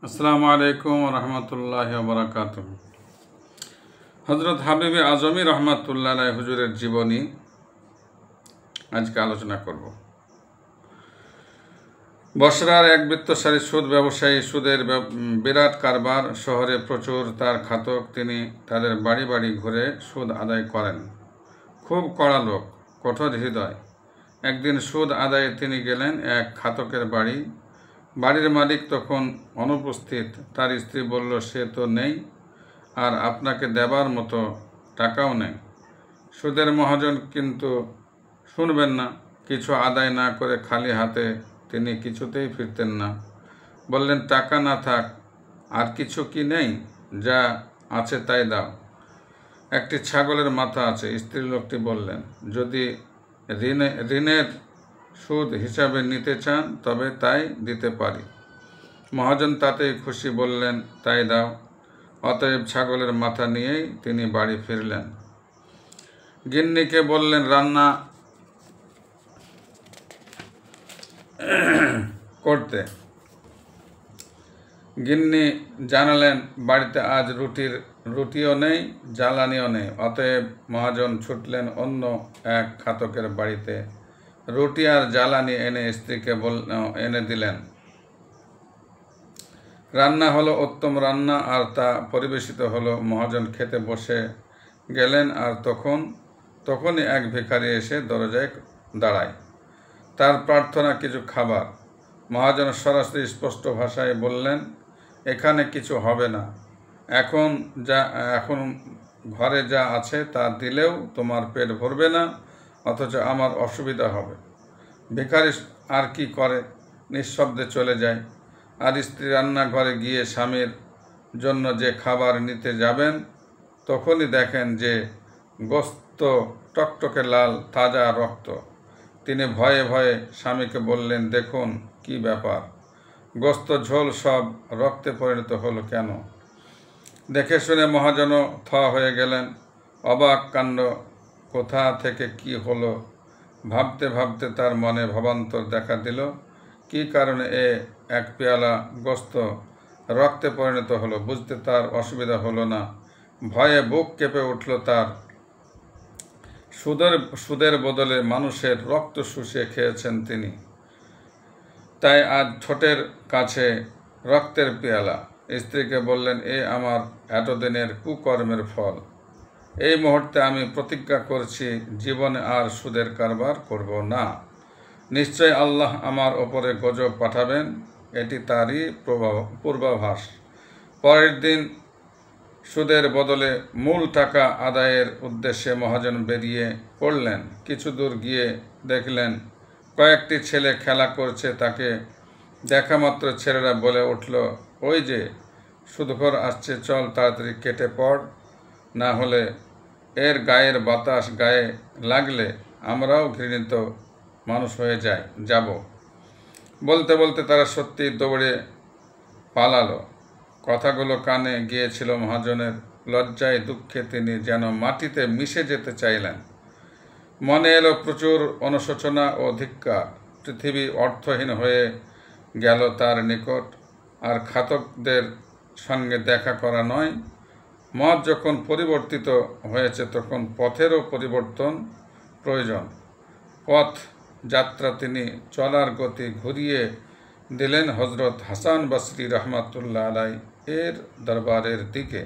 আসসালামু আলাইকুম রহমতুল্লাহ বরকাত। হজরত হাবিবে আজমি রহমতুল্লাহ হুজুরের জীবনী আজকে আলোচনা করব। বসরার এক বৃত্তশালী সুদ ব্যবসায়ী, সুদের বিরাট কারবার, শহরে প্রচুর তার খাতক। তিনি তাদের বাড়ি বাড়ি ঘুরে সুদ আদায় করেন। খুব কড়া লোক, কঠোর হৃদয়। একদিন সুদ আদায়ে তিনি গেলেন এক খাতকের বাড়ি। বাড়ির মালিক তখন অনুপস্থিত। তার স্ত্রী বলল, সে তো নেই, আর আপনাকে দেবার মতো টাকাও নেই। সুদের মহাজন কিন্তু শুনবেন না। কিছু আদায় না করে খালি হাতে তিনি কিছুতেই ফিরতেন না। বললেন, টাকা না থাক আর কিছু কি নেই? যা আছে তাই দাও। একটি ছাগলের মাথা আছে। স্ত্রী লোকটি বললেন, যদি ঋণের সুদ হিসাবে নিতে চান তবে তাই দিতে পারি। মহাজন তাতেই খুশি, বললেন, তাই দাও। অতএব ছাগলের মাথা নিয়েই তিনি বাড়ি ফিরলেন। গিন্নিকে বললেন রান্না করতে। গিন্নি জানালেন, বাড়িতে আজ রুটিও নেই, জ্বালানিও নেই। অতএব মহাজন ছুটলেন অন্য এক খাতকের বাড়িতে। রুটি আর জ্বালানি এনে স্ত্রীকে এনে দিলেন। রান্না হলো উত্তম রান্না, আর তা পরিবেশিত হলো। মহাজন খেতে বসে গেলেন, আর তখনই এক ভিখারি এসে দরজায় দাঁড়ায়। তার প্রার্থনা কিছু খাবার। মহাজন সরাসরি স্পষ্ট ভাষায় বললেন, এখানে কিছু হবে না। এখন ঘরে যা আছে তা দিলেও তোমার পেট ভরবে না, অথচ আমার অসুবিধা হবে। ভিখারি আর কি করে, নিঃশব্দে চলে যায়। আর স্ত্রী রান্নাঘরে গিয়ে স্বামীর জন্য যে খাবার নিতে যাবেন, তখনই দেখেন যে গোস্ত টকটকে লাল, তাজা রক্ত। তিনি ভয়ে ভয়ে স্বামীকে বললেন, দেখুন কি ব্যাপার, গোস্ত ঝোল সব রক্তে পরিণত হলো কেন? দেখে শুনে মহাজনও থ হয়ে গেলেন। অবাক কাণ্ড, কোথা থেকে কি হলো ভাবতে ভাবতে তার মনে ভাবান্তর দেখা দিল। কি কারণে এক পেয়ালা গোস্ত রক্তে পরিণত হলো বুঝতে তার অসুবিধা হলো না। ভয়ে বুক কেঁপে উঠল তার। সুদের বদলে মানুষের রক্ত শুষিয়ে খেয়েছেন তিনি, তাই আজ ঠোঁটের কাছে রক্তের পেয়ালা। স্ত্রীকে বললেন, এ আমার এতদিনের কুকর্মের ফল। এই মুহূর্তে আমি প্রতিজ্ঞা করছি, জীবনে আর সুদের কারবার করব না। নিশ্চয় আল্লাহ আমার ওপরে গজব পাঠাবেন, এটি তারই পূর্বাভাস। পরের দিন সুদের বদলে মূল টাকা আদায়ের উদ্দেশ্যে মহাজন বেরিয়ে পড়লেন। কিছু দূর গিয়ে দেখলেন কয়েকটি ছেলে খেলা করছে। তাকে দেখা মাত্র ছেলেরা বলে উঠল, ওই যে সুদখোর আসছে, চল তাড়াতাড়ি কেটে পড়, না হলে এর গায়ের বাতাস গায়ে লাগলে আমরাও ঘৃণিত মানুষ হয়ে যাব। বলতে বলতে তারা সত্যি দৌড়ে পালালো। কথাগুলো কানে গিয়েছিল মহাজনের। লজ্জায় দুঃখে তিনি যেন মাটিতে মিশে যেতে চাইলেন। মনে এলো প্রচুর অনুশোচনা ও ধিক্কার। পৃথিবী অর্থহীন হয়ে গেল তার নিকট। আর খাতকদের সঙ্গে দেখা করা নয়। মত যখন পরিবর্তিত হয়েছে, তখন পথেরও পরিবর্তন প্রয়োজন। পথ যাত্রা তিনি চলার গতি ঘুরিয়ে দিলেন হজরত হাসান বসরি রহমতুল্লাহ আলাই এর দরবারের দিকে।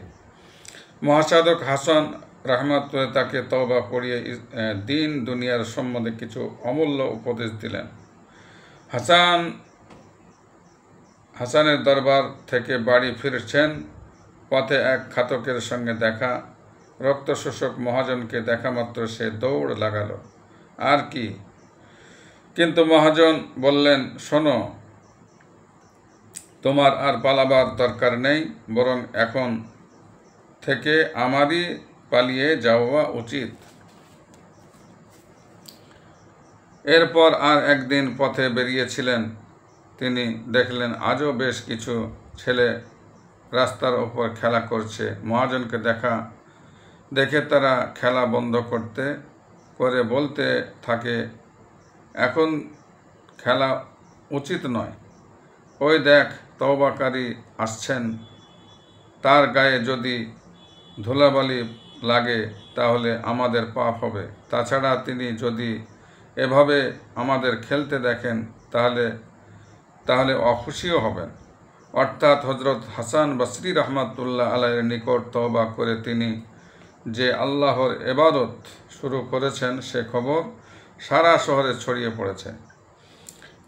মহাসাধক হাসান রহমতুল্লাহ তাকে তওবা পড়িয়ে দিন দুনিয়ার সম্বন্ধে কিছু অমূল্য উপদেশ দিলেন। হাসানের দরবার থেকে বাড়ি ফিরছেন। পথে এক খাতকের সঙ্গে দেখা। রক্তশোষক মহাজনকে দেখা মাত্র সে দৌড় লাগালো। আর কি, কিন্তু মহাজন বললেন, শোনো, তোমার আর পালাবার দরকার নেই, বরং এখন থেকে আমারই পালিয়ে যাওয়া উচিত। এরপর আর একদিন পথে বেরিয়েছিলেন। তিনি দেখলেন আজও বেশ কিছু ছেলে রাস্তার ওপর খেলা করছে। মহাজনকে দেখে তারা খেলা বন্ধ করে বলতে থাকে, এখন খেলা উচিত নয়। ওই দেখ, তওবাকারী আসছেন, তার গায়ে যদি ধুলাবালি লাগে তাহলে আমাদের পাপ হবে। তাছাড়া তিনি যদি এভাবে আমাদের খেলতে দেখেন তাহলে অখুশিও হবেন। অর্থাৎ হজরত হাসান বসরি রহমাতুল্লাহ আলাইয়ের নিকট তওবা করে তিনি যে আল্লাহর ইবাদত শুরু করেছেন সে খবর সারা শহরে ছড়িয়ে পড়েছে।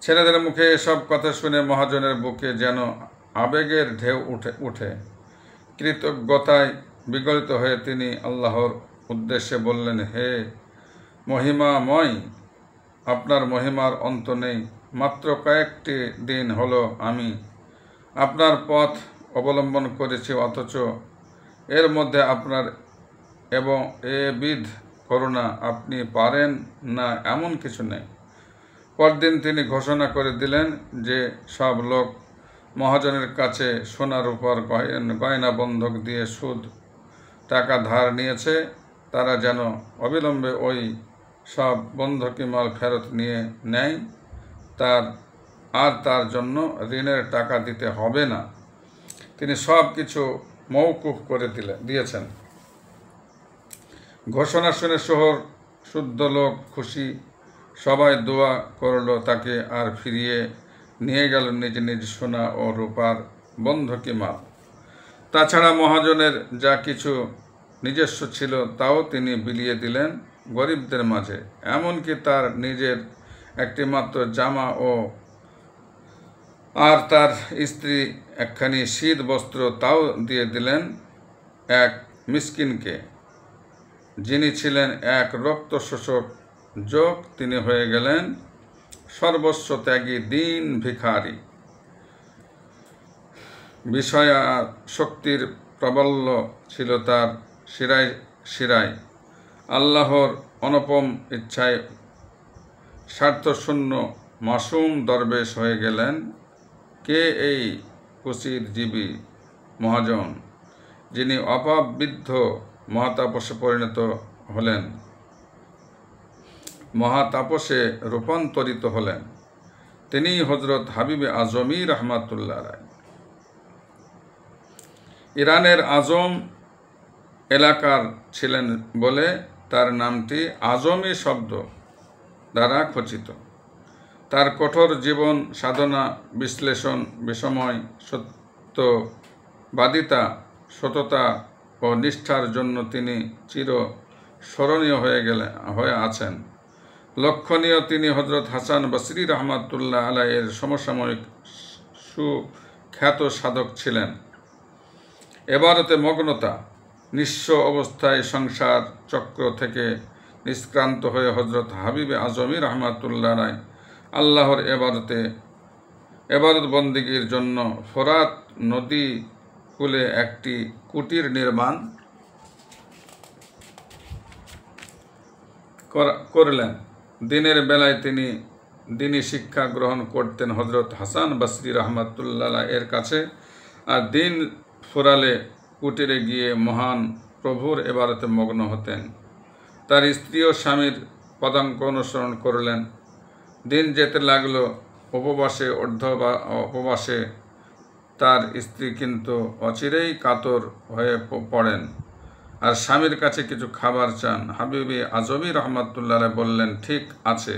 ছেলেদের মুখে এসব কথা শুনে মহাজনের বুকে যেন আবেগের ঢেউ উঠে। কৃতজ্ঞতায় বিগলিত হয়ে তিনি আল্লাহর উদ্দেশ্যে বললেন, হে মহিমাময়, আপনার মহিমার অন্ত নেই। মাত্র কয়েকটি দিন হলো আমি আপনার পথ অবলম্বন করেছি, অথচ এর মধ্যে আপনার এবং এবিধ করুণা আপনি পারেন না এমন কিছু নেই। পরদিন তিনি ঘোষণা করে দিলেন যে সব লোক মহাজনের কাছে সোনা রূপার গয়না বন্ধক দিয়ে সুদ টাকা ধার নিয়েছে, তারা যেন অবিলম্বে ওই সব বন্ধকি মাল ফেরত নিয়ে নেয়। তার জন্য ঋণের টাকা দিতে হবে না। তিনি সব কিছু মওকুফ করে দিয়েছেন। ঘোষণা শুনে শহর শুদ্ধ লোক খুশি, সবাই দোয়া করল তাকে, আর ফিরিয়ে নিয়ে গেল নিজ নিজ সোনা ও রূপার বন্ধকি মাল। তাছাড়া মহাজনের যা কিছু নিজস্ব ছিল তাও তিনি বিলিয়ে দিলেন গরিবদের মাঝে। এমনকি তার নিজের একটি মাত্র জামা আর তার স্ত্রী একখানি শীত বস্ত্র তাও দিয়ে দিলেন এক মিসকিনকে, যিনি ছিলেন এক রক্ত শোষক যোগ। তিনি হয়ে গেলেন সর্বস্ব ত্যাগী দীন ভিখারি। বিষয়া শক্তির প্রাবল্য ছিল তার শিরায় শিরায়। আল্লাহর অনুপম ইচ্ছায় স্বার্থশূন্য মাসুম দরবেশ হয়ে গেলেন। কে এই কুচির জীবী মহাজন, যিনি অপাবৃদ্ধ মহাতাপসে পরিণত হলেন, মহাতাপসে রূপান্তরিত হলেন? তিনি হজরত হাবিবে আজমি রহমাতুল্লাহ আলাইহি। ইরানের আজম এলাকার ছিলেন বলে তার নামটি আজমি শব্দ দ্বারা খচিত। তার কঠোর জীবন সাধনা, বিশ্লেষণ, বিষময় সত্যবাদিতা, সততা ও নিষ্ঠার জন্য তিনি চির স্মরণীয় হয়ে আছেন। লক্ষণীয়, তিনি হজরত হাসান বসরি রহমাতুল্লাহ আলাইহির সমসাময়িক সুখ্যাত সাধক ছিলেন। এবারতে মগ্নতা, নিঃস্ব অবস্থায় সংসার চক্র থেকে নিষ্ক্রান্ত হয়ে হজরত হাবিবে আজমি রহমাতুল্লাহ আলাইহি আল্লাহর এবাদত বন্দিগির জন্য ফোরাত নদী কূলে একটি কুটির নির্মাণ করলেন। দিনের বেলায় তিনি দিনী শিক্ষা গ্রহণ করতেন হজরত হাসান বসরি রহমাতুল্লাহ এর কাছে, আর দিন ফুরালে কুটিরে গিয়ে মহান প্রভুর এবারতে মগ্ন হতেন। তার স্ত্রী ও স্বামীর পদাঙ্ক অনুসরণ করলেন। দিন যেতে লাগলো উপবাসে উপবাসে তার স্ত্রী কিন্তু অচিরেই কাতর হয়ে পড়েন আর স্বামীর কাছে কিছু খাবার চান। হাবিবে আজমি রহমাতুল্লাহ বললেন, ঠিক আছে,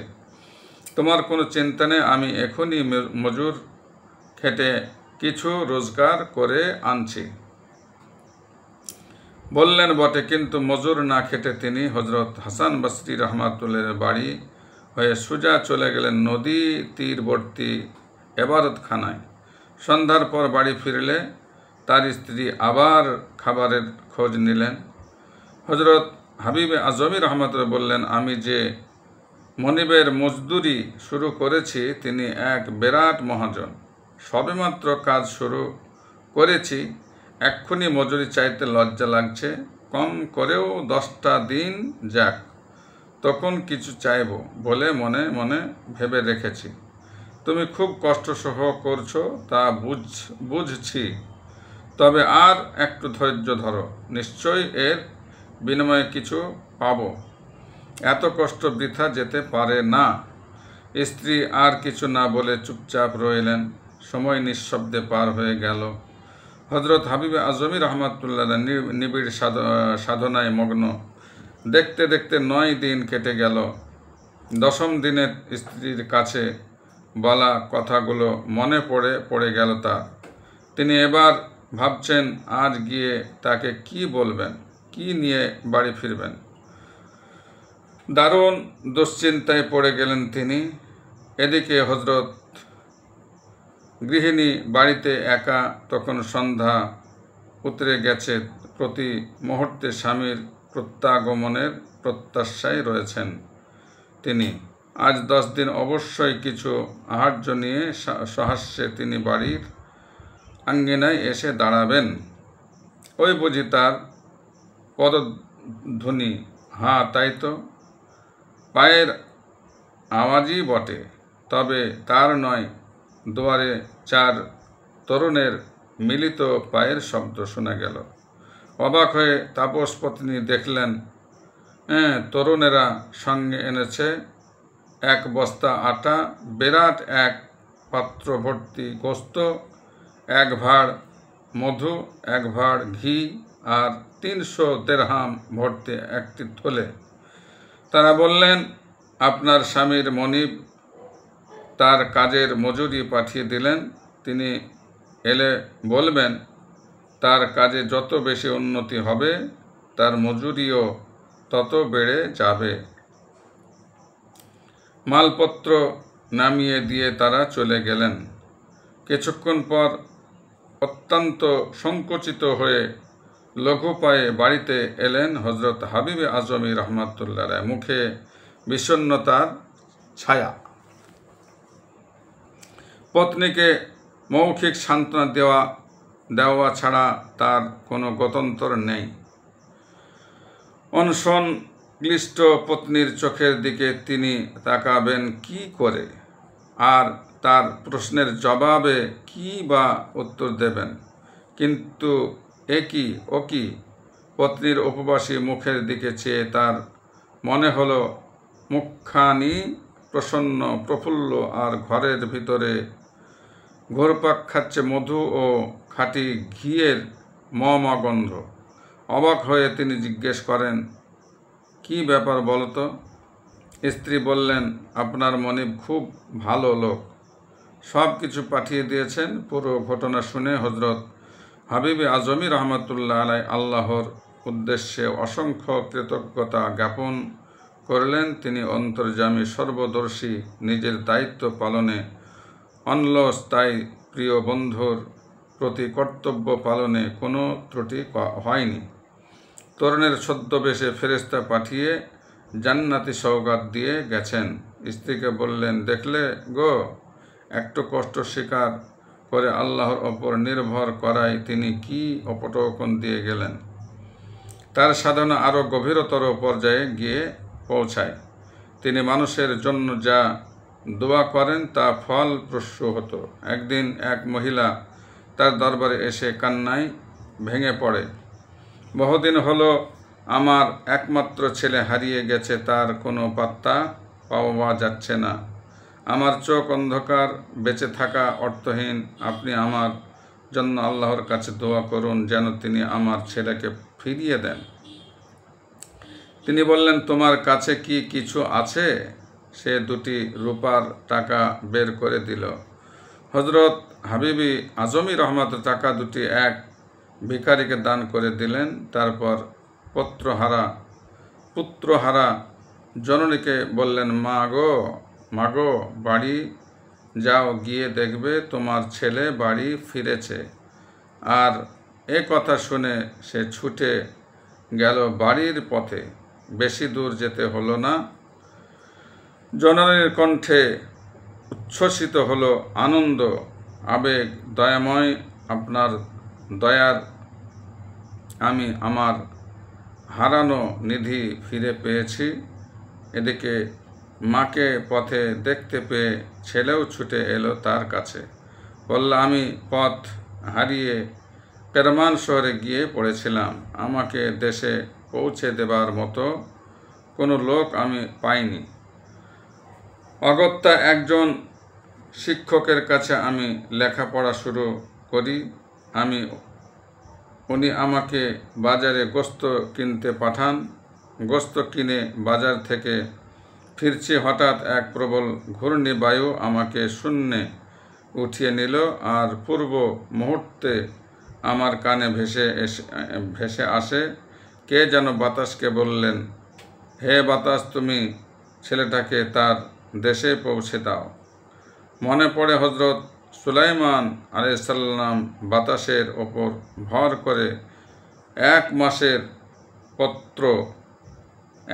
তোমার কোনো চিন্তা নেই, আমি এখনই মজুর খেটে কিছু রোজগার করে আনছি। বললেন বটে, কিন্তু মজুর না খেটে তিনি হজরত হাসান বসরি রহমাতুল্লাহ বাড়ি হয়ে সোজা চলে গেলেন নদী তীরবর্তী এবাদতখানায়। সন্ধ্যার পর বাড়ি ফিরলে তার স্ত্রী আবার খাবারের খোঁজ নিলেন। হজরত হাবিবে আজমি রহমাতুল্লাহ বললেন, আমি যে মনিবের মজদুরি শুরু করেছি তিনি এক বিরাট মহাজন। সবেমাত্র কাজ শুরু করেছি, এক্ষুনি মজুরি চাইতে লজ্জা লাগছে। কম করেও 10টা দিন যাক, তখন কিছু চাইব বলে মনে মনে ভেবে রেখেছি। তুমি খুব কষ্ট সহ করছো তা বুঝছি, তবে আর একটু ধৈর্য ধরো, নিশ্চয়ই এর বিনিময়ে কিছু পাবো। এত কষ্ট বৃথা যেতে পারে না। স্ত্রী আর কিছু না বলে চুপচাপ রইলেন। সময় নিঃশব্দে পার হয়ে গেল। হজরত হাবিবে আজমি রহমাতুল্লাহ নিবিড় সাধনায় মগ্ন। দেখতে দেখতে 9 দিন কেটে গেল। 10ম দিনে স্ত্রীর কাছে বলা কথাগুলো মনে পড়ে গেল তার। তিনি এবার ভাবছেন আজ গিয়ে তাকে কি বলবেন, কি নিয়ে বাড়ি ফিরবেন। দারুণ দুশ্চিন্তায় পড়ে গেলেন তিনি। এদিকে হজরত গৃহিণী বাড়িতে একা, তখন সন্ধ্যা উতরে গেছে। প্রতি মুহূর্তে স্বামীর প্রত্যাগমনের প্রত্যাশায় রয়েছেন তিনি। আজ 10 দিন অবশ্যই কিছু আহার্য নিয়ে সহাস্যে তিনি বাড়ির আঙ্গিনায় এসে দাঁড়াবেন। ওই বুঝি তার পদধ্বনি। হ্যাঁ, তাই তো, পায়ের আওয়াজই বটে, তবে তার নয়। দুয়ারে 4 তরুণের মিলিত পায়ের শব্দ শোনা গেল। অবাক হয়ে তাপস পত্নী দেখলেন, তরুণেরা সঙ্গে এনেছে 1 বস্তা আটা, বিরাট এক পাত্র ভর্তি গোস্ত, 1 ভাঁড় মধু, 1 ভাঁড় ঘি আর 300 দিরহাম ভর্তি একটি থলে। তারা বললেন, আপনার স্বামীর মনিব তার কাজের মজুরি পাঠিয়ে দিলেন। তিনি এলে বলবেন, তার কাজে যত বেশি উন্নতি হবে তার মজুরিও তত বেড়ে যাবে। মালপত্র নামিয়ে দিয়ে তারা চলে গেলেন। কিছুক্ষণ পর অত্যন্ত সংকুচিত হয়ে লঘু পায়ে বাড়িতে এলেন হজরত হাবিবে আজমি রহমাতুল্লাহ। মুখে বিষণ্ণতার ছায়া। পত্নীকে মৌখিক সান্ত্বনা দেওয়া ছাড়া তার কোনো গত্যন্তর নেই। অনশনক্লিষ্ট পত্নীর চোখের দিকে তিনি তাকাবেন কি করে, আর তার প্রশ্নের জবাবে কি বা উত্তর দেবেন? কিন্তু ও কি? পত্নীর উপবাসী মুখের দিকে চেয়ে তার মনে হলো মুখখানি প্রসন্ন প্রফুল্ল, আর ঘরের ভিতরে ঘুরপাক খাচ্ছে মধু ও খাঁটি ঘিয়ের গন্ধ। অবাক হয়ে তিনি জিজ্ঞেস করেন, কি ব্যাপার বলো তো? স্ত্রী বললেন, আপনার মনিব খুব ভালো লোক, সব কিছু পাঠিয়ে দিয়েছেন। পুরো ঘটনা শুনে হজরত হাবিবে আজমি রহমাতুল্লাহ আলাই আল্লাহর উদ্দেশ্যে অসংখ্য কৃতজ্ঞতা জ্ঞাপন করলেন। তিনি অন্তর্যামী, সর্বদর্শী, নিজের দায়িত্ব পালনে অনলস, তাই প্রিয় বন্ধুর প্রতি কর্তব্য পালনে কোনো ত্রুটি হয়নি। তরুণের ছদ্মবেশে ফেরেশতা পাঠিয়ে জান্নাতি সওগাত দিয়ে গেছেন। স্ত্রীকে বললেন, দেখলে গো, একটু কষ্ট স্বীকার করে আল্লাহর ওপর নির্ভর করায় তিনি কি অপটকন দিয়ে গেলেন। তার সাধনা আরও গভীরতর পর্যায়ে গিয়ে পৌঁছায়। তিনি মানুষের জন্য যা দোয়া করেন তা ফলপ্রসূ হতো। একদিন এক মহিলা তার দরবারে এসে কান্নায় ভেঙে পড়ে। বহুদিন হলো আমার একমাত্র ছেলে হারিয়ে গেছে, তার কোনো পাত্তা পাওয়া যাচ্ছে না। আমার চোখ অন্ধকার, বেঁচে থাকা অর্থহীন। আপনি আমার জন্য আল্লাহর কাছে দোয়া করুন যেন তিনি আমার ছেলেকে ফিরিয়ে দেন। তিনি বললেন, তোমার কাছে কি কিছু আছে? সে 2টি রূপার টাকা বের করে দিল। হজরত হাবিবি আজমি রহমত টাকা 2টি এক ভিখারিকে দান করে দিলেন। তারপর পুত্রহারা জননীকে বললেন, মা গো, বাড়ি যাও, গিয়ে দেখবে তোমার ছেলে বাড়ি ফিরেছে। আর এ কথা শুনে সে ছুটে গেল বাড়ির পথে। বেশি দূর যেতে হলো না। জননীর কণ্ঠে উচ্ছ্বসিত হলো আনন্দ, আবেগ। দয়াময়, আপনার দয়ার আমি আমার হারানো নিধি ফিরে পেয়েছি। এদিকে মাকে পথে দেখতে পেয়ে ছেলেও ছুটে এলো তার কাছে। বলল, আমি পথ হারিয়ে কেরমান শহরে গিয়ে পড়েছিলাম। আমাকে দেশে পৌঁছে দেবার মতো কোনো লোক আমি পাইনি। অগত্যা একজন শিক্ষকের কাছে আমি লেখাপড়া শুরু করি। উনি আমাকে বাজারে গোস্ত কিনতে পাঠান। গোস্ত কিনে বাজার থেকে ফিরছি, হঠাৎ এক প্রবল ঘূর্ণিবায়ু আমাকে শূন্যে উঠিয়ে নিল, আর পূর্ব মুহূর্তে আমার কানে ভেসে আসে কে যেন বাতাসকে বললেন, হে বাতাস, তুমি ছেলেটাকে তার দেশে পৌঁছে দাও। মনে পড়ে হজরত সুলাইমান আলাইহিসসালাম বাতাসের ওপর ভর করে 1 মাসের পত্র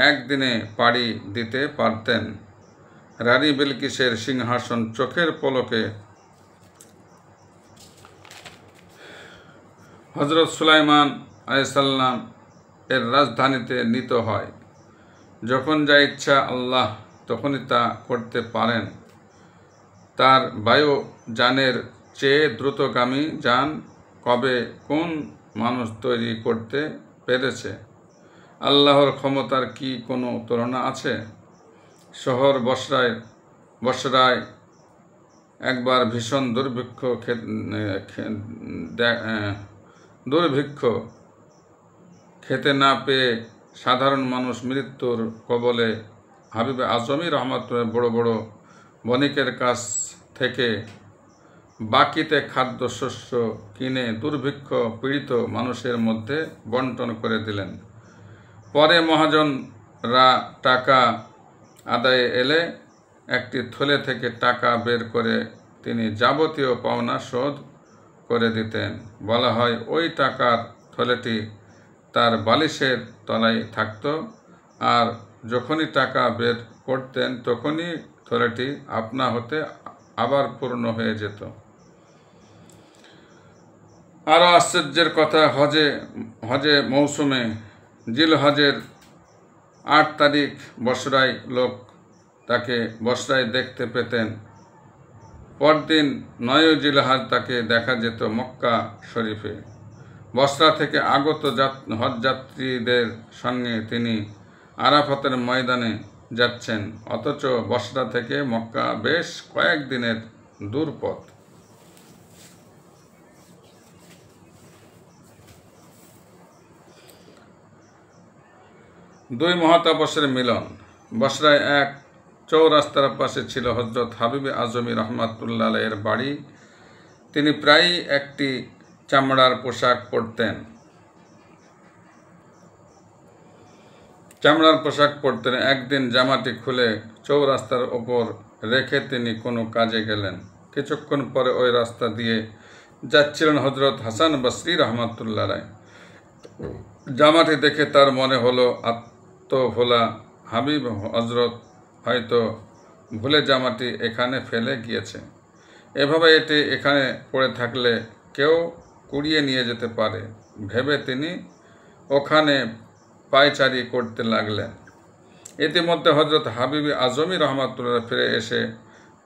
একদিনে পাড়ি দিতে পারতেন। রানী বিলকিসের সিংহাসন চোখের পলকে হজরত সুলাইমান আলাইহিসসালাম এর রাজধানীতে নীত হয়। যখন যা ইচ্ছা আল্লাহ তখনই তা করতে পারেন। তার বায়ু যানের চেয়ে দ্রুতগামী যান কবে কোন মানুষ তৈরি করতে পেরেছে? আল্লাহর ক্ষমতার কি কোনো তুলনা আছে? শহর বসরায় একবার ভীষণ দুর্ভিক্ষ খেতে না পেয়ে সাধারণ মানুষ মৃত্যুর কবলে। হাবিবে আজমি রহমাতুল্লাহ বড় বড় বণিকের কাছ থেকে বাকিতে খাদ্যশস্য কিনে দুর্ভিক্ষ পীড়িত মানুষের মধ্যে বন্টন করে দিলেন। পরে মহাজনরা টাকা আদায়ে এলে একটি থলে থেকে টাকা বের করে তিনি যাবতীয় পাওনা শোধ করে দিতেন। বলা হয় ওই টাকার থলেটি তার বালিশের তলায় থাকত, আর যখনই টাকা বের করতেন তখনই থলেটি আপনা হতে আবার পূর্ণ হয়ে যেত। আরও আশ্চর্যের কথা, হজে মৌসুমে জিলহজের 8 তারিখ বসরায় লোক তাকে বসরায় দেখতে পেতেন। পরদিন 9 জিলহজ তাকে দেখা যেত মক্কা শরীফে। বসরা থেকে আগত হজযাত্রীদের সঙ্গে তিনি আরাফাতের ময়দানে যাচ্ছেন, অথচ বসরা থেকে মক্কা বেশ কয়েকদিনের দূর পথ। দুই মহাতাপসের মিলন। বসরায় এক চৌরাস্তার পাশে ছিল হজরত হাবিবে আজমি রহমাতুল্লাহ এর বাড়ি। তিনি প্রায়ই একটি চামড়ার পোশাক পরতেন। একদিন জামাটি খুলে চৌরাস্তার ওপর রেখে তিনি কোনো কাজে গেলেন। কিছুক্ষণ পরে ওই রাস্তা দিয়ে যাচ্ছিলেন হজরত হাসান বসরি রহমাতুল্লাহ। জামাটি দেখে তার মনে হলো আত্মভোলা হাবিব হজরত হয়তো ভুলে জামাটি এখানে ফেলে গিয়েছে। এভাবে এটি এখানে পড়ে থাকলে কেউ কুড়িয়ে নিয়ে যেতে পারে ভেবে তিনি ওখানে পায়চারি করতে লাগলেন। ইতিমধ্যে হজরত হাবিবে আজমি রহমাতুল্লাহ ফিরে এসে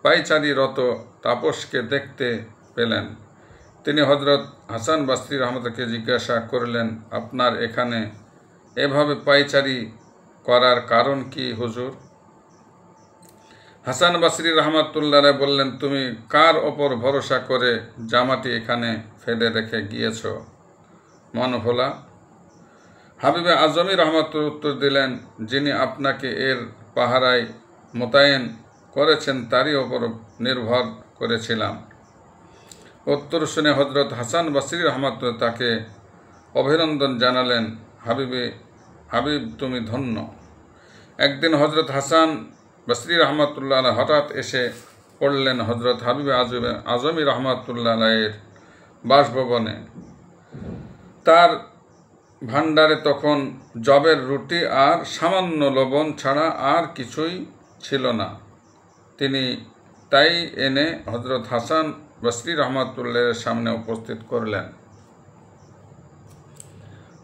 পায়চারিরত তাপসকে দেখতে পেলেন। তিনি হজরত হাসান বসরি রহমতুল্লাহকে জিজ্ঞাসা করলেন, আপনার এখানে এভাবে পায়চারি করার কারণ কি হুজুর? হাসান বসরি রহমাতুল্লাহ বললেন, তুমি কার ওপর ভরসা করে জামাটি এখানে ফেলে রেখে গিয়েছ মনভোলা? হাবিবে আজমি রহমাতুল্লাহ উত্তর দিলেন, যিনি আপনাকে এর পাহারায় মোতায়েন করেছেন তারই ওপর নির্ভর করেছিলাম। উত্তর শুনে হজরত হাসান বসরি রহমাতুল্লাহ তাকে অভিনন্দন জানালেন। হাবিব তুমি ধন্য। একদিন হজরত হাসান বসরি রহমাতুল্লাহ হঠাৎ এসে পড়লেন হজরত হাবিবে আজমি রহমাতুল্লাহ এর বাসভবনে। তার ভাণ্ডারে তখন জবের রুটি আর সামান্য লবণ ছাড়া আর কিছুই ছিল না। তিনি তাই এনে হজরত হাসান বসরি রহমাতুল্লাহের সামনে উপস্থিত করলেন।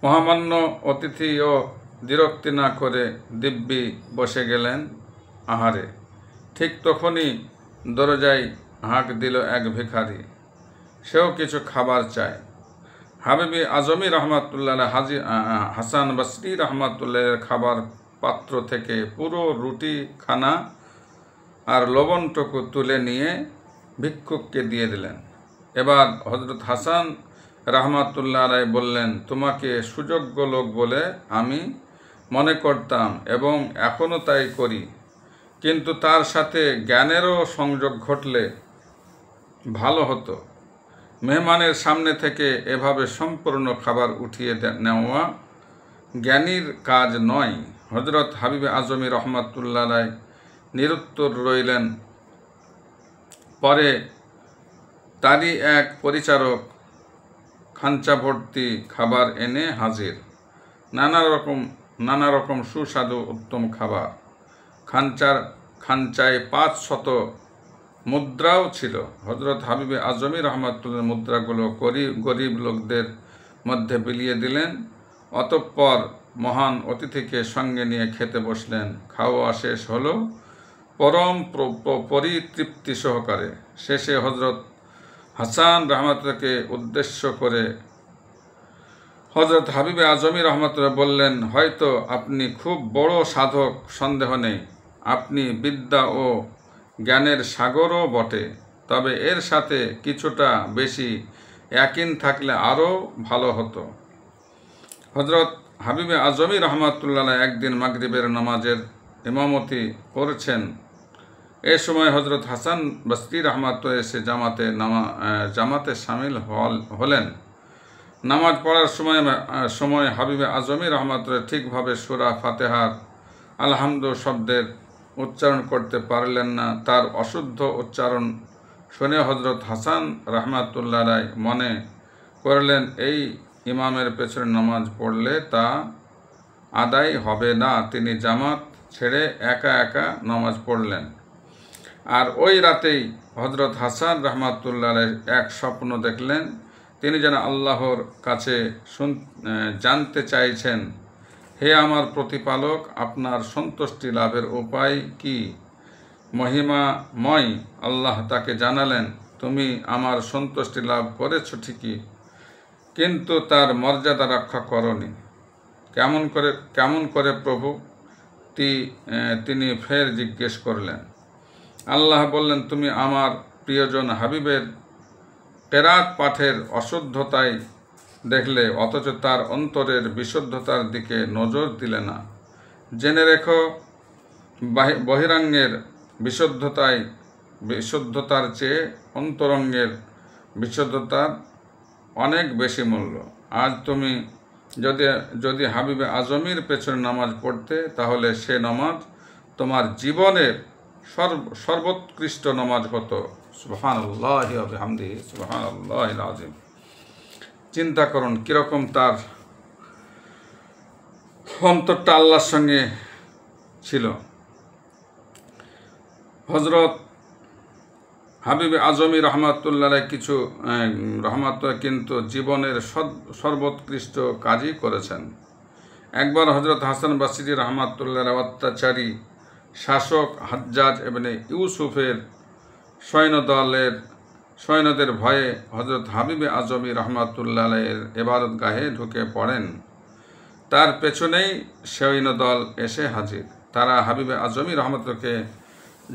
মহামান্য অতিথিও বিরক্তি না করে দিব্যি বসে গেলেন আহারে। ঠিক তখনই দরজায় হাঁক দিল এক ভিখারি। সেও কিছু খাবার চায়। হাবিবে আজমি রহমাতুল্লাহ হাসান বসরি রহমাতুল্লাহের খাবার পাত্র থেকে পুরো রুটি খানা আর লবণটুকু তুলে নিয়ে ভিক্ষুককে দিয়ে দিলেন। এবার হযরত হাসান রাহমাতুল্লাহ আলাইহি বললেন, তোমাকে সুযোগ্য লোক বলে আমি মনে করতাম এবং এখনও তাই করি, কিন্তু তার সাথে জ্ঞানেরও সংযোগ ঘটলে ভালো হতো। মেহমানের সামনে থেকে এভাবে সম্পূর্ণ খাবার উঠিয়ে নেওয়া জ্ঞানীর কাজ নয়। হযরত হাবিবে আজমি রহমাতুল্লাহ আলাইহি নিরুত্তর রইলেন। পরে তারই এক পরিচারক খাঞ্চা ভর্তি খাবার এনে হাজির। নানা রকম সুস্বাদু উত্তম খাবার। খাঞ্চায় 500 মুদ্রাও ছিল। হযরত হাবিবে আজমি রহমাতুল্লাহ মুদ্রাগুলো গরিব লোকদের মধ্যে বিলিয়ে দিলেন। অতঃপর মহান অতিথিকে সঙ্গে নিয়ে খেতে বসলেন। খাওয়া শেষ হলো পরম পরিতৃপ্তি সহকারে। শেষে হযরত হাসান রহমাতুল্লাহকে উদ্দেশ্য করে হযরত হাবিবে আজমি রহমাতুল্লাহ বললেন, হয়তো আপনি খুব বড় সাধক, সন্দেহ নেই। আপনি বিদ্যা ও জ্ঞানের সাগরও বটে, তবে এর সাথে কিছুটা বেশি ইয়াকিন থাকলে আরও ভালো হতো। হযরত হাবিবে আজমি রহমাতুল্লাহ একদিন মাগরিবের নামাজের ইমামতি করছেন। এ সময় হযরত হাসান বসরি রহমাতুল্লাহ এসে জামাতে শামিল হলেন। নামাজ পড়ার সময় হাবিবে আজমি রহমাতুল্লাহ ঠিকভাবে সূরা ফাতিহার আলহামদু শব্দের উচ্চারণ করতে পারলেন না। তার অশুদ্ধ উচ্চারণ শুনে হযরত হাসান রহমাতুল্লাহ মনে করলেন, এই ইমামের পেছনে নামাজ পড়লে তা আদায় হবে না। তিনি জামাত ছেড়ে একা একা নামাজ পড়লেন। আর ওই রাতেই হযরত হাসান রহমাতুল্লাহ এক স্বপ্ন দেখলেন। তিনি যেন আল্লাহর কাছে জানতে চাইছেন, হে আমার প্রতিপালক, আপনার সন্তুষ্টি লাভের উপায় কি? মহিমাময় আল্লাহ তাকে জানালেন, তুমি আমার সন্তুষ্টি লাভ করেছ ঠিকই, কিন্তু তার মর্যাদা রক্ষা করনি। কেমন করে প্রভু? তিনি ফের জিজ্ঞেস করলেন। আল্লাহ বললেন, তুমি আমার প্রিয়জন হাবিবের কেরাত পাঠের অশুদ্ধতায় দেখলে, অথচ তার অন্তরের বিশুদ্ধতার দিকে নজর দিলে না। জেনে রেখো, বহিরাঙ্গের বিশুদ্ধতার চেয়ে অন্তরঙ্গের বিশুদ্ধতার অনেক বেশি মূল্য। আজ তুমি যদি হাবিবে আজমির পেছনে নামাজ পড়তে, তাহলে সে নামাজ তোমার জীবনের সর্বোৎকৃষ্ট নামাজ হতো। সুবহানাল্লাহি ওয়া বিহামদিহি, সুবহানাল্লাহিল আযীম। চিন্তা করুন কিরকম তার অন্তরটা আল্লাহর সঙ্গে ছিল। হযরত হাবিবে আজমি রহমাতুল্লাহ কিন্তু জীবনের সর্বোৎকৃষ্ট কাজই করেছেন। একবার হযরত হাসান বসরি রহমাতুল্লাহ অত্যাচারী শাসক হাজ্জাজ ইবনে ইউসুফের সৈন্যদের ভয়ে হযরত হাবিবে আজমি রহমাতুল্লাহ এর ইবাদতগাহে ঢুকে পড়েন। তার পেছনেই সৈন্যদল এসে হাজির। তারা হাবিবে আজমি রহমাতুল্লাহকে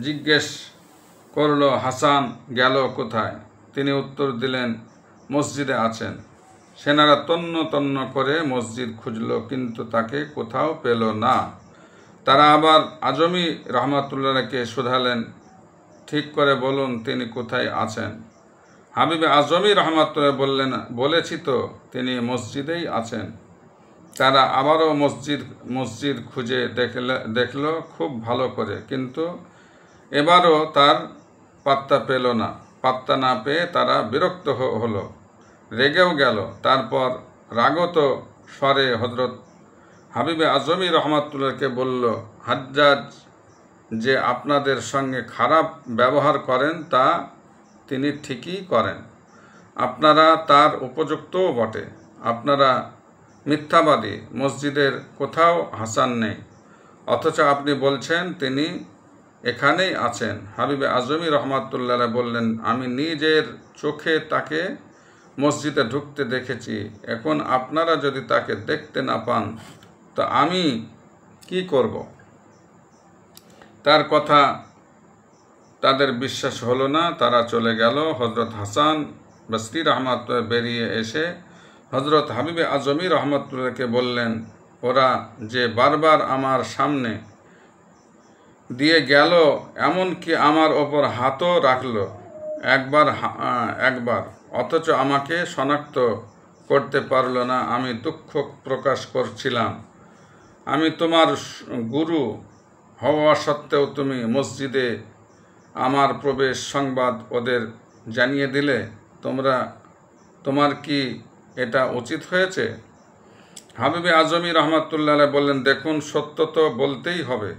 জিজ্ঞেস করল, হাসান গেল কোথায়? তিনি উত্তর দিলেন, মসজিদে আছেন। সেনারা তন্ন তন্ন করে মসজিদ খুঁজল, কিন্তু তাকে কোথাও পেল না। তারা আবার আজমি রহমাতুল্লাহকে শোধালেন, ঠিক করে বলুন তিনি কোথায় আছেন? হাবিবে আজমি রহমাতুল্লাহ বললেন, বলেছি তো, তিনি মসজিদেই আছেন। তারা আবারও মসজিদ খুঁজে দেখল খুব ভালো করে, কিন্তু এবারও তার পাত্তা না পেয়ে তারা বিরক্ত হলো, রেগেও গেল। তারপর রাগত স্বরে হযরত হাবিবে আজমি রহমাতুল্লাহকে বলল, হাজ্জাজ যে আপনাদের সঙ্গে খারাপ ব্যবহার করেন তা তিনি ঠিকই করেন। আপনারা তার উপযুক্তও বটে। আপনারা মিথ্যাবাদী। মসজিদের কোথাও হাসান নেই, অথচ আপনি বলছেন তিনি এখানেই আছেন। হাবিবে আজমি রহমাতুল্লাহ বললেন, আমি নিজের চোখে তাকে মসজিদে ঢুকতে দেখেছি। এখন আপনারা যদি তাকে দেখতে না পান তো আমি কি করব? তাদের বিশ্বাস হলো না, তারা চলে গেল। হজরত হাসান বসরি রহমাতুল্লাহ বেরিয়ে এসে হজরত হাবিবে আজমি রহমতুল্লাহকে বললেন, ওরা যে বারবার আমার সামনে দিয়ে গেল, এমনকি আমার ওপর হাতও রাখল একবার, অথচ আমাকে শনাক্ত করতে পারল না। আমি দুঃখ প্রকাশ করছিলাম। আমি তোমার গুরু হওয়া সত্ত্বেও তুমি মসজিদে আমার প্রবেশ সংবাদ ওদের জানিয়ে দিলে। তোমার কি এটা উচিত হয়েছে? হাবিবে আজমি রহমাতুল্লাহ বললেন, দেখুন, সত্য তো বলতেই হবে,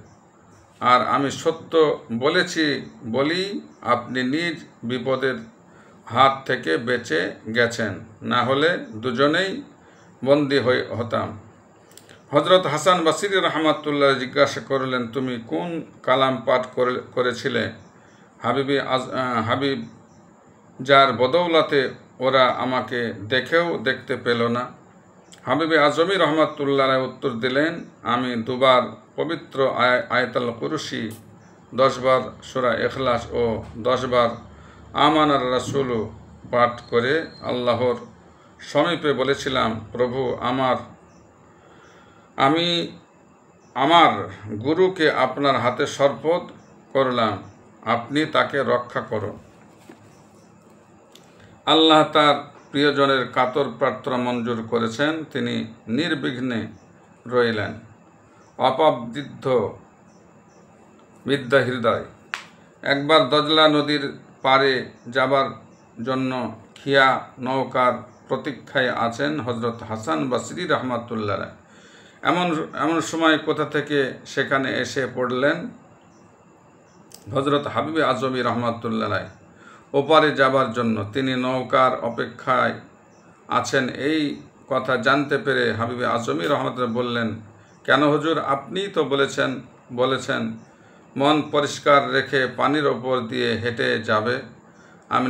আর আমি সত্য বলেছি বলি আপনি নিজ বিপদের হাত থেকে বেঁচে গেছেন, না হলে দুজনেই বন্দী হতাম। হজরত হাসান বসরি রহমাতুল্লাহ জিজ্ঞাসা করলেন, তুমি কোন কালাম পাঠ করেছিলে হাবিব, যার বদৌলতে ওরা আমাকে দেখেও দেখতে পেল না? হাবিবে আজমি রহমাতুল্লাহ উত্তর দিলেন, আমি দুবার পবিত্র আয়াতুল কুরসি, 10 বার সূরা ইখলাস ও 10 বার আমানার রাসূল পাঠ করে আল্লাহর সমীপে বলেছিলাম, প্রভু, আমি আমার গুরুকে আপনার হাতে সর্পদ করলাম, আপনি তাকে রক্ষা করুন। আল্লাহ তার প্রিয়জনের কাতর প্রার্থনা মঞ্জুর করেছেন, তিনি নির্বিঘ্নে রইলেন। অপবৃদ্ধ বিদ্যা হৃদয়। একবার দজলা নদীর পারে যাবার জন্য খিয়া নৌকার প্রতীক্ষায় আছেন হজরত হাসান বসরি রহমাতুল্লাহ। এমন সময় কোথা থেকে সেখানে এসে পড়লেন হজরত হাবিবে আজমি রহমাতুল্লাহ ওপারে যাবার জন্য। তিনি নৌকার অপেক্ষায় আছেন এই কথা জানতে পেরে হাবিবে আজমি রহমাতুল্লাহ বললেন, কেন হুজুর, আপনিই তো বলেছেন মন পরিষ্কার রেখে পানির ওপর দিয়ে হেঁটে যাবে। আমি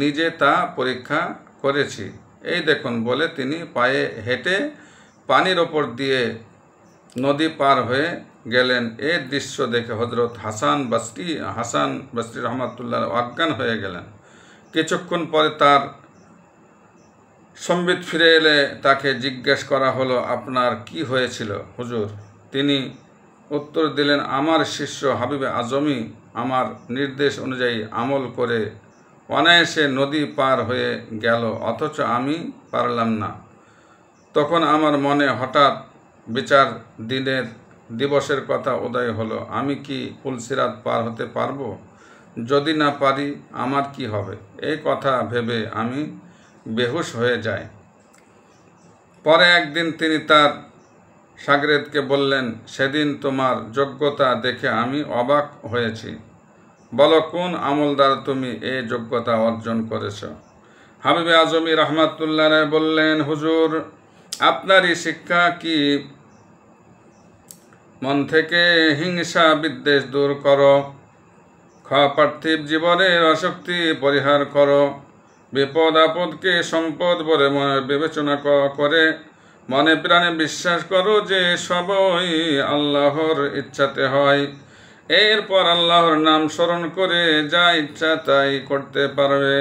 নিজে তা পরীক্ষা করেছি, এই দেখুন বলে তিনি পায়ে হেঁটে পানির ওপর দিয়ে নদী পার হয়ে গেলেন। এই দৃশ্য দেখে হজরত হাসান বসরি রহমাতুল্লাহ অজ্ঞান হয়ে গেলেন। কিছুক্ষণ পরে তার সম্বিত ফিরে এলে তাকে জিজ্ঞেস করা হলো, আপনার কি হয়েছিল হুজুর? তিনি উত্তর দিলেন, আমার শিষ্য হাবিবে আজমি আমার নির্দেশ অনুযায়ী আমল করে অনায়াসে নদী পার হয়ে গেল, অথচ আমি পারলাম না। তখন আমার মনে হঠাৎ বিচার দিবসের কথা উদয় হলো। আমি কি পুলসিরাত পার হতে পারবো? যদি না পারি আমার কি হবে? এই কথা ভেবে আমি বেহুশ হয়ে যাই। পরে একদিন তিনি তার শাগরেদকে বললেন, সেদিন তোমার যোগ্যতা দেখে আমি অবাক হয়েছি। বলো, কোন আমল দ্বারা তুমি এই যোগ্যতা অর্জন করেছ? হাবিবে আজমি রহমাতুল্লাহ বললেন, হুজুর, আপনারই শিক্ষা কি মন থেকে হিংসা বিদ্বেষ দূর করো, পার্থিব জীবনের আসক্তি পরিহার করো, বিপদ আপদকে সম্পদ বলে বিবেচনা করে মনে প্রাণে বিশ্বাস করো যে সবই আল্লাহর ইচ্ছাতে হয়। এরপর আল্লাহর নাম স্মরণ করে যা ইচ্ছা তাই করতে পারবে।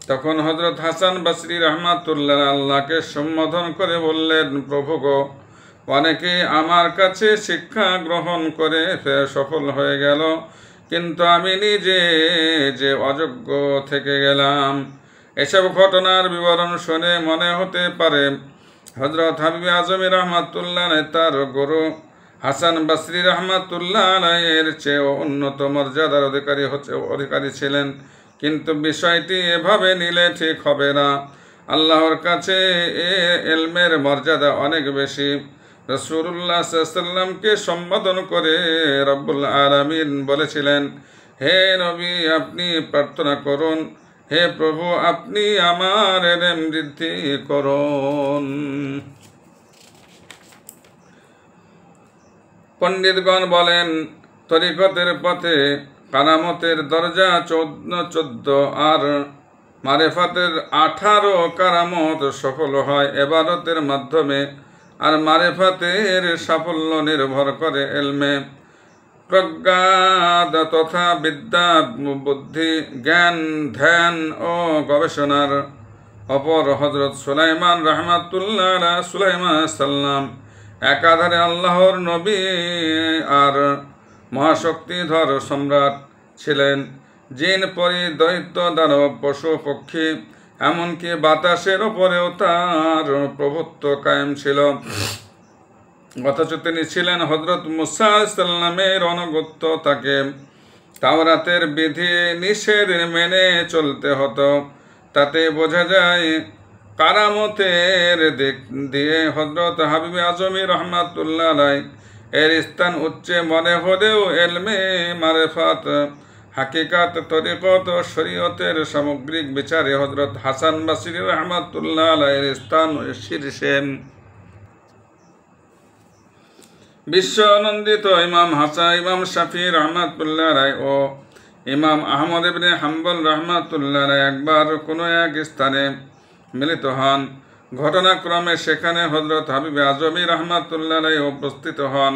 তখন হজরত হাসান বসরি রহমাতুল্লাহ আল্লাহকে সম্বোধন করে বললেন, প্রভু গো, অনেকে আমার কাছে শিক্ষা গ্রহণ করে সফল হয়ে গেল, কিন্তু আমি নিজে যে অযোগ্য থেকে গেলাম। এসব ঘটনার বিবরণ শুনে মনে হতে পারে হজরত হাবিবে আজমি রহমাতুল্লাহ তার গুরু হাসান বসরি রহমাতুল্লাহ এর চেয়েও উন্নত মর্যাদার অধিকারী ছিলেন, কিন্তু বিষয়টি এভাবে নিলে ঠিক হবে না। আল্লাহর কাছে এলমের মর্যাদা অনেক বেশি। রাসূলুল্লাহ সাল্লাল্লাহু আলাইহি ওয়াসাল্লামকে সম্বোধন করে রব্বুল আলামিন বলেছিলেন, হে নবী, আপনি প্রার্থনা করুন, হে প্রভু, আপনি আমার ইলম বৃদ্ধি করুন। পণ্ডিতগণ বলেন, তরিকতের পথে কারামতের দরজা 14 আর মারেফাতের 18 কারামত সফল হয় ইবাদতের মাধ্যমে, আর মারেফাতের সাফল্য নির্ভর করে এলমে। প্রজ্ঞাদ তথা বিদ্যা, বুদ্ধি, জ্ঞান, ধ্যান ও গবেষণার অপর হযরত সুলাইমান রাহমাতুল্লাহ আলাইহি সুলাইমান সাল্লাম একাধারে আল্লাহর নবী আর মহাশক্তিধর সম্রাট ছিলেন। জিন, পরি, দৈত্য, দানব, পশু, পক্ষী, এমনকি বাতাসের ওপরেও তার প্রভুত্ব কায়েম ছিল। অথচ তিনি ছিলেন হযরত মুসা সাল্লামের অনুগত। তাকে তাওরাতের বিধি নিষেধ মেনে চলতে হতো। তাতে বোঝা যায় কারামতের দিক দিয়ে হযরত হাবিব আজমি রহমাতুল্লাহ আলাইহি এর স্থান উচ্চে মনে হলেও এলমে মারেফাত, হাকিকাত, তরিকত ও শরীয়তের সামগ্রিক বিচারে হযরত হাসান বসরি রহমাতুল্লাহ আলাইহির স্থান শীর্ষে। বিশ্ব আনন্দিত ইমাম হাসান, ইমাম শাফি রহমাতুল্লাহ আলাইহি ও ইমাম আহমদ ইবনে হাম্বল রহমাতুল্লাহ আলাইহি একবার কোনো এক স্থানে মিলিত হন। ঘটনাক্রমে সেখানে হযরত হাবিব আজমি রহমাতুল্লাহ আলাইহি উপস্থিত হন।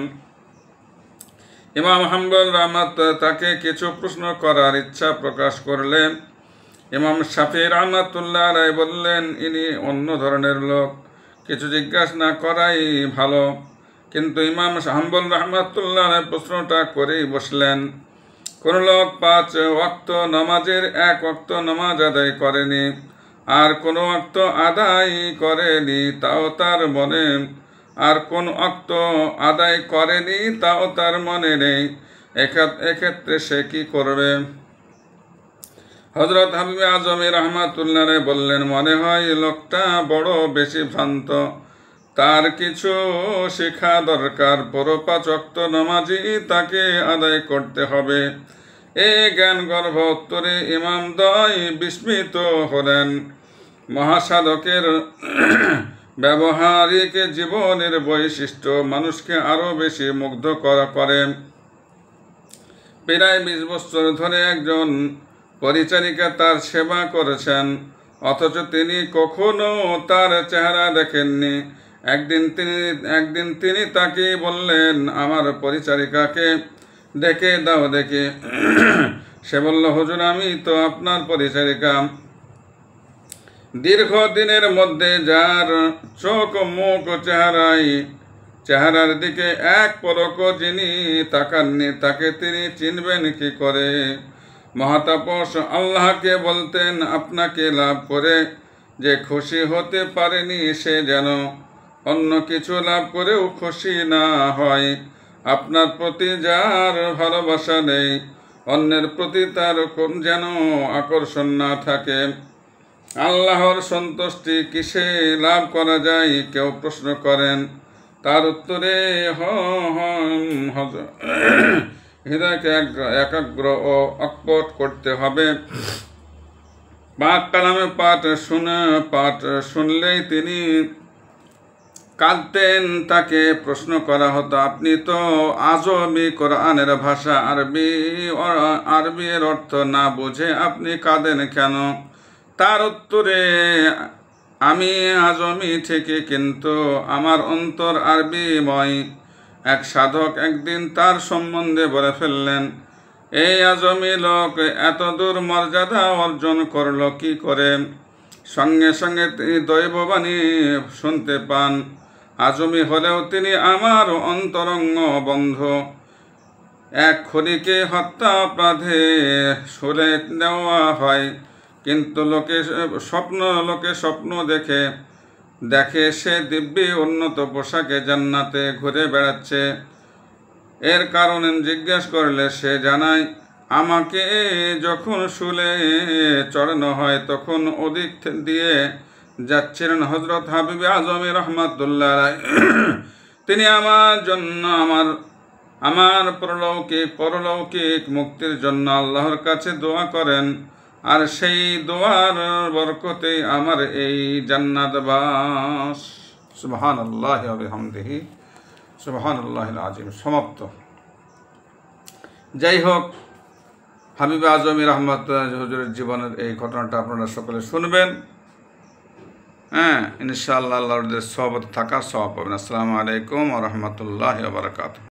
ইমাম হাম্বল রহমাতুল্লাহ তাকে কিছু প্রশ্ন করার ইচ্ছা প্রকাশ করলেন। ইমাম শাফি রহমাতুল্লাহ আলাইহি বললেন, ইনি অন্য ধরনের লোক, কিছু জিজ্ঞাসা না করাই ভালো। কিন্তু ইমাম হাম্বল রহমাতুল্লাহ আলাইহি প্রশ্নটা করেই বসলেন। কোন লোক 5 ওয়াক্ত নামাজের 1 ওয়াক্ত নামাজ আদায় করেনি, আর কোন ওয়াক্ত আদায় করেনি তাও তার মনে, আর কোন ওয়াক্ত আদায় করেনি তাও তার মনে নেই, এক্ষেত্রে সে কি করবে? হযরত হাবিব আজমি রহমাতুল্লাহ আলাইহি বললেন, মনে হয় লোকটা বড় বেশি ভ্রান্ত, তার কিছু শেখা দরকার। পুরো 5 ওয়াক্ত নামাজই তাকে আদায় করতে হবে। এই জ্ঞান গর্ভ উত্তরে ইমাম দ্বয় বিস্মিত হলেন। মহাসাধকের ব্যবহারিক জীবনের বৈশিষ্ট্য মানুষকে আরো বেশি মুগ্ধ করে। প্রায় 20 বছর ধরে একজন পরিচারিকা তার সেবা করেছেন, অথচ তিনি কখনো তার চেহারা দেখেননি। একদিন তিনি তাকে বললেন, আমার পরিচারিকাকে ডেকে দাও দেখি। সে বলল, হুজুর, আমি তো আপনার পরিচারিকা। দীর্ঘদিনের মধ্যে যার চোখ মুখ চেহারার দিকে এক পলকও যিনি তাকাননি, তাকে তিনি চিনবেন কি করে? মহাতাপস আল্লাহকে বলতেন, আপনাকে লাভ করে যে খুশি হতে পারেনি, সে যেন অন্য কিছু লাভ করেও খুশি না হয়। আপনার প্রতি যার ভালোবাসা নেই, অন্যের প্রতি তার যেন আকর্ষণ না থাকে। আল্লাহর সন্তুষ্টি কিসে লাভ করা যায়? কেউ প্রশ্ন করেন। তার উত্তরে হৃদয়কে একাগ্র ও অকপট করতে হবে। পাক কালামে পাঠ শুনলেই তিনি কাঁদতেন। তাকে প্রশ্ন করা হতো, আপনি তো আজমি কোরআনের ভাষা আরবি এর অর্থ না বুঝে আপনি কাঁদেন কেন? তার উত্তরে, আমি আজমি ঠিকই, কিন্তু আমার অন্তর আরবিময়। এক সাধক একদিন তার সম্বন্ধে বলে ফেললেন, এই আজমি লোক এত দূর মর্যাদা অর্জন করল কি করে? সঙ্গে সঙ্গে তিনি দৈববাণী শুনতে পান, আজমি হলেও তিনি আমার অন্তরঙ্গ বন্ধু। এক খুনিকে হত্যা অপরাধে শুলে দেওয়া হয়, কিন্তু লোকে স্বপ্ন দেখে সে দিব্যি উন্নত পোশাকে জান্নাতে ঘুরে বেড়াচ্ছে। এর কারণ জিজ্ঞেস করলে সে জানায়, আমাকে যখন শুলে চড়ানো হয় তখন ওদিক দিয়ে যাচ্ছিলেন হযরত হাবিব আজমি রহমাতুল্লাহ আলাইহি। তিনি আমার জন্য আমার পরলৌকিক মুক্তির জন্য আল্লাহর কাছে দোয়া করেন, আর সেই দোয়ার বরকতে আমার এই জান্নাতবাস। সুবহানাল্লাহি ওয়া বিহামদিহি সুবহানাল্লাহিল আযীম। সমাপ্ত। যাই হোক, হাবিব আজমি রহমাতুল্লাহ হুজুরের জীবনের এই ঘটনাটা আপনারা সকলে শুনবেন। ইনশাআল্লাহ আল্লাহর সহবত থাকার সওয়াব পাবেন। আসসালামু আলাইকুম ওয়া রাহমাতুল্লাহি ওয়া বারাকাতুহু।